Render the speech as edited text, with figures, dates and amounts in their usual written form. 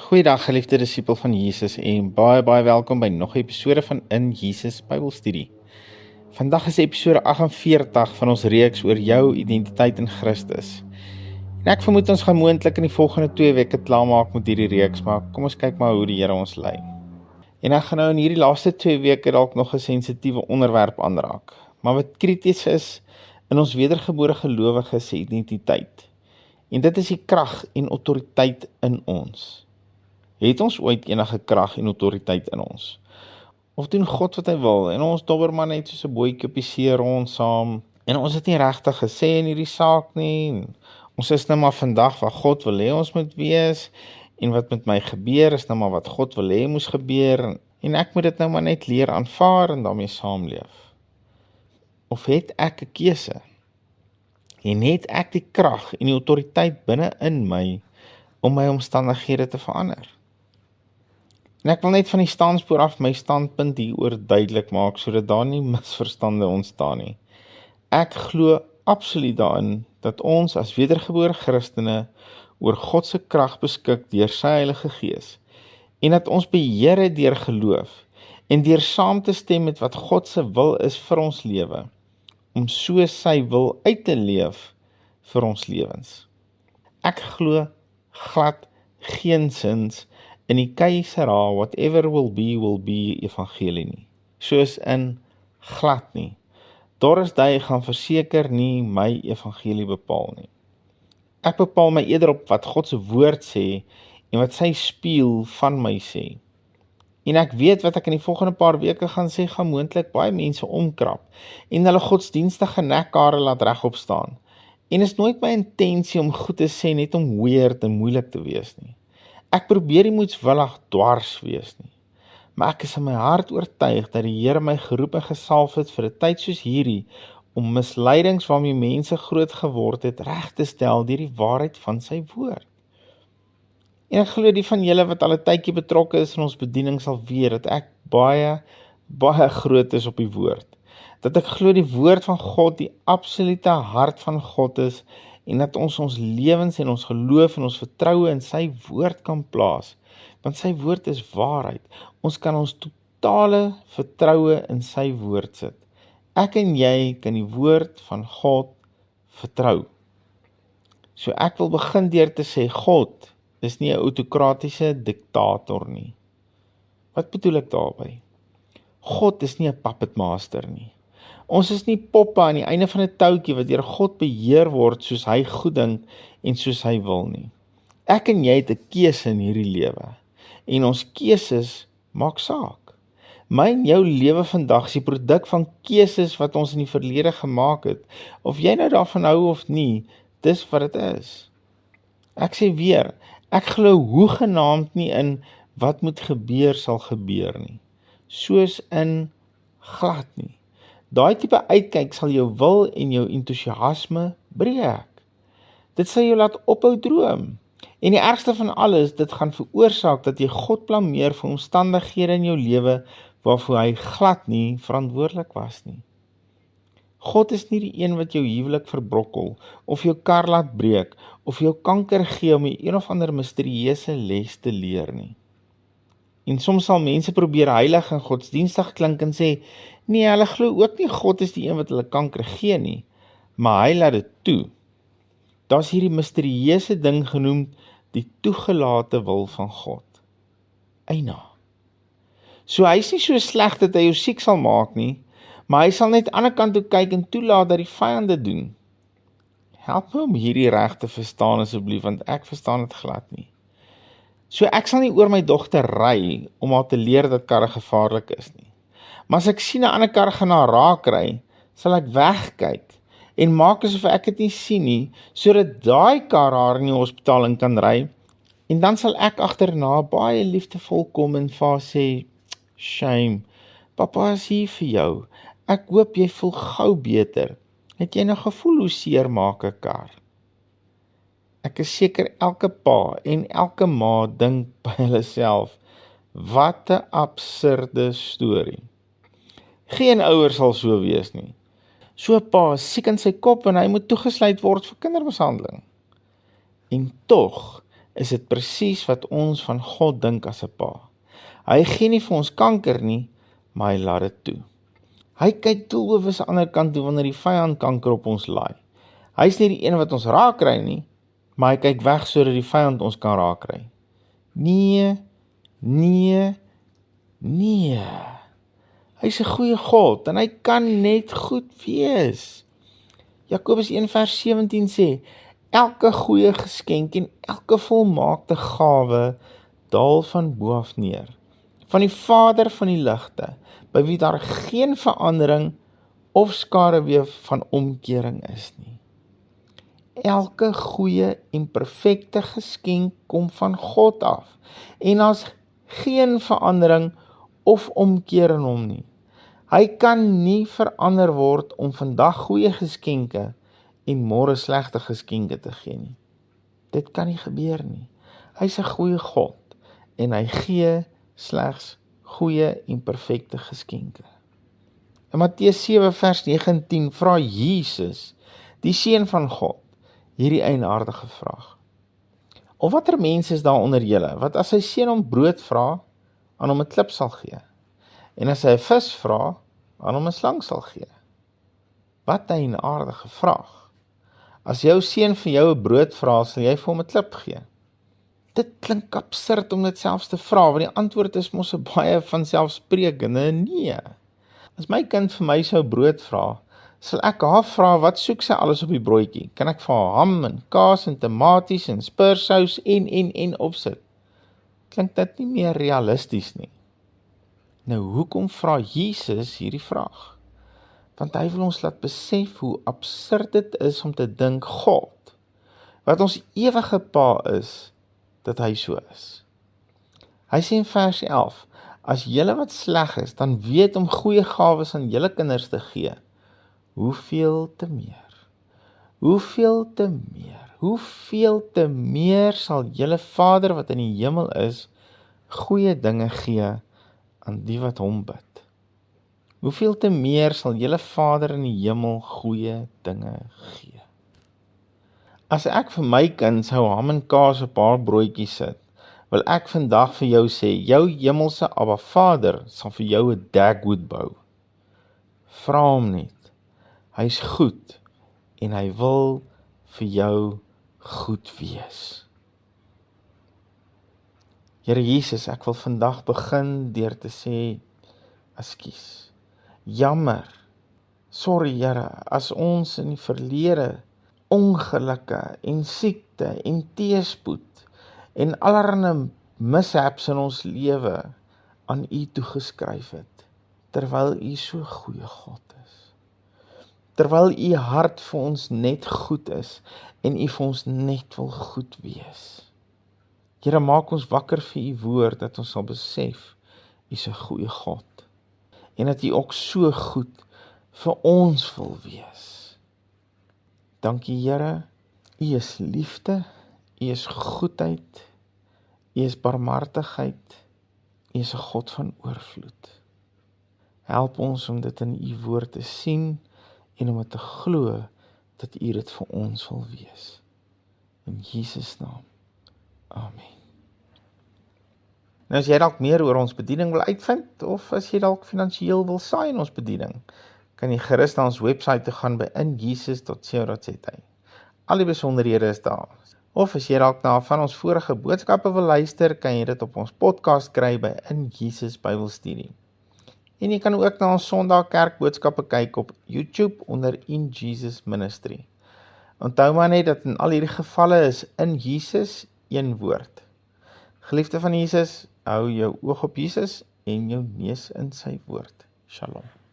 Goeiedag geliefde disipel van Jesus en baie welkom by nog 'n episode van In Jesus Bybelstudie. Vandag is episode 48 van ons reeks oor jou identiteit in Christus. En ek vermoed ons gaan moontlik in die volgende 2 weke klaarmaak met hierdie reeks, maar kom ons kyk maar hoe die Here ons lei. En ek gaan nou in hierdie laaste 2 weke dalk nog 'n sensitiewe onderwerp aanraak, maar wat krities is in ons wedergebore gelowiges se identiteit. En dit is die krag en autoriteit in ons. Het ons ooit enige krag en autoriteit in ons? Of doen God wat hy wil en ons dobber maar net soos 'n bootjie op die see rond saam en ons het nie regtig gesê in hierdie saak nie. Ons is nou maar vandag wat God wil hê ons moet wees en wat met my gebeur is nou maar wat God wil hê moes gebeur en ek moet dit nou maar net leer aanvaar en daarmee saamleef. Of het ek 'n keuse? En het ek die krag en die autoriteit binne in my om my omstandighede te verander? En ek wil net van die standspoor af my standpunt hieroor duidelik maak, sodat daar nie misverstande ontstaan nie. Ek glo absoluut daarin, dat ons as wedergebore Christene oor God se krag beskik deur sy Heilige Gees, en dat ons beheer het deur geloof, en deur saam te stem met wat God se wil is vir ons lewe, om so sy wil uit te leef vir ons lewens. Ek glo glad geensins in die keisera whatever will be evangelie nie. Soos in glad nie. Doris Day gaan verseker nie my evangelie bepaal nie. Ek bepaal my eerder op wat God se woord sê en wat sy spieël van my sê. En ek weet wat ek in die volgende paar weke gaan sê, gaan moontlik baie mense omkrap en hulle godsdienstige nekhare laat regop staan. En is nooit my intensie om goed te sê net om weird en moeilik te wees nie. Ek probeer nie moetswillig dwars wees nie, maar ek is in my hart oortuig dat die Here my geroep en gesalf het vir 'n tyd soos hierdie, om misleidings waarmee mense groot geword het, reg te stel deur die waarheid van sy woord. En ek glo die van julle wat al 'n tydjie betrokke is in ons bediening sal weet, dat ek baie groot is op die woord. Dat ek glo die woord van God die absolute hart van God is, en dat ons lewens en ons geloof en ons vertroue in sy woord kan plaas, want sy woord is waarheid. Ons kan ons totale vertroue in sy woord sit. Ek en jy kan die woord van God vertrou. So ek wil begin deur te sê, God is nie 'n autokratiese diktator nie. Wat bedoel ek daarby? God is nie 'n puppet master nie. Ons is nie poppe aan die einde van 'n touwtjie wat deur God beheer word soos hy goed dink en soos hy wil nie. Ek en jy het 'n keuse in hierdie lewe en ons keuses maak saak. My en jou lewe vandag is die produk van keuses wat ons in die verlede gemaak het. Of jy nou daarvan hou of nie, dis wat dit is. Ek sê weer, ek glo hoegenaamd nie in wat moet gebeur sal gebeur nie. Soos in glad nie. Daai tipe uitkyk sal jou wil en jou entoesiasme breek. Dit sal jou laat ophou droom. En die ergste van alles, dit gaan veroorsaak dat jy God blameer vir omstandighede in jou lewe waarvoor hy glad nie verantwoordelik was nie. God is nie die een wat jou huwelik verbrokkel, of jou kar laat breek, of jou kanker gee om een of ander misterieuse les te leer nie. En soms sal mense probeer heilig en godsdienstig klink en sê, nee, hulle glo ook nie God is die een wat hulle kanker gee nie, maar hy laat dit toe. Daar's hierdie misterieuse ding genoem, die toegelate wil van God. Eina. So hy is nie so sleg dat hy jou siek sal maak nie, maar hy sal net aan die ander kant toe kyk en toelaat dat die vyande doen. Help my om hierdie reg te verstaan asseblief, want ek verstaan dit glad nie. So ek sal nie oor my dogter ry om haar te leer dat karre gevaarlik is nie. Maar as ek sien 'n ander kar gaan haar raak ry, sal ek wegkyk en maak asof ek dit nie sien nie, sodat daai kar haar in die hospitaal in kan ry, en dan sal ek agterna baie liefdevol kom en vir haar sê, shame, papa is hier vir jou, ek hoop jy voel gou beter, het jy nou gevoel hoe seer maak 'n kar? Ek is seker elke pa en elke ma dink by hulle self, wat 'n absurde storie. Geen ouer sal so wees nie. So 'n pa is siek in sy kop en hy moet toegesluit word vir kindermishandeling. En tog is dit presies wat ons van God dink as 'n pa. Hy gee nie vir ons kanker nie, maar hy laat dit toe. Hy kyk doelbewus aan die ander kant toe wanneer die vyand kanker op ons laai. Hy is nie die een wat ons raak kry nie, maar hy kyk weg sodat die vyand ons kan raak kry. Nee, nee, nee. Hy is 'n goeie God en hy kan net goed wees. Jakobus 1 vers 17 sê, elke goeie geskenk en elke volmaakte gawe daal van bo af neer, van die Vader van die ligte, by wie daar geen verandering of skaduwee van omkering is nie. Elke goeie en perfekte geskenk kom van God af, en daar's geen verandering of omkeer in hom nie. Hy kan nie verander word om vandag goeie geskenke en môre slegte geskenke te gee nie. Dit kan nie gebeur nie. Hy's 'n goeie God en hy gee slegs goeie en perfekte geskenke. In Matteus 7 vers 9 en 10 vra Jesus, die Seun van God, hierdie eienaardige vraag. Of watter mens is daar onder julle, wat as sy seun hom brood vra, aan hom 'n klip sal gee? En as hy 'n vis vra, aan hom 'n slang sal gee? Wat 'n eienaardige vraag. As jou seun vir jou 'n brood vra, sal jy vir hom 'n klip gee? Dit klink absurd om dit selfs te vra, want die antwoord is mos 'n baie vanselfsprekende nee. As my kind vir my sou brood vra, sal ek haar vra, wat soek sy alles op die broodjie? Kan ek vir haar ham en kaas en tomaties en spersous en opsit? Klink dit nie meer realisties nie. Nou, hoekom vra Jesus hierdie vraag? Want hy wil ons laat besef hoe absurd dit is om te dink God, wat ons ewige Pa is, dat hy so is. Hy sê in vers 11, as julle wat sleg is, dan weet om goeie gawes aan julle kinders te gee, hoeveel te meer, hoeveel te meer, hoeveel te meer sal julle Vader wat in die hemel is, goeie dinge gee aan die wat hom bid. Hoeveel te meer sal julle Vader in die hemel goeie dinge gee. As ek vir my kind sou ham en kaas op haar broodjie sit, wil ek vandag vir jou sê, jou hemelse Abba Vader sal vir jou 'n Dagwood bou. Vra hom net. Hy's goed en hy wil vir jou goed wees. Here Jesus, ek wil vandag begin deur te sê, ekskuus. Jammer. Sorry Here, as ons in die verlede ongelukke en siekte en teëspoed en allerlei mishaps in ons lewe aan U toegeskryf het, terwyl U so goeie God is. Terwyl U hart vir ons net goed is en U vir ons net wil goed wees. Here, maak ons wakker vir U woord, dat ons sal besef, U is 'n goeie God. En dat U ook so goed vir ons wil wees. Dankie Here, U is liefde, U is goedheid, U is barmhartigheid, U is 'n God van oorvloed. Help ons om dit in U woord te sien en om dit te glo dat U dit vir ons wil wees. In Jesus naam. Amen. Nou as jy dalk meer oor ons bediening wil uitvind, of as jy dalk finansiëel wil saai in ons bediening, kan jy gerus na ons webwerf toe gaan by injesus.co.za. Al die besonderhede is daar. Of as jy dalk na van ons vorige boodskappe wil luister, kan jy dit op ons podcast kry by In Jesus Bybelstudie. En jy kan ook na ons Sondag kerkboodskappe kyk op YouTube onder In Jesus Ministry. Onthou maar net dat in al hierdie gevalle is In Jesus een woord. Geliefde van Jesus, hou jou oog op Jesus en jou neus in sy woord. Shalom.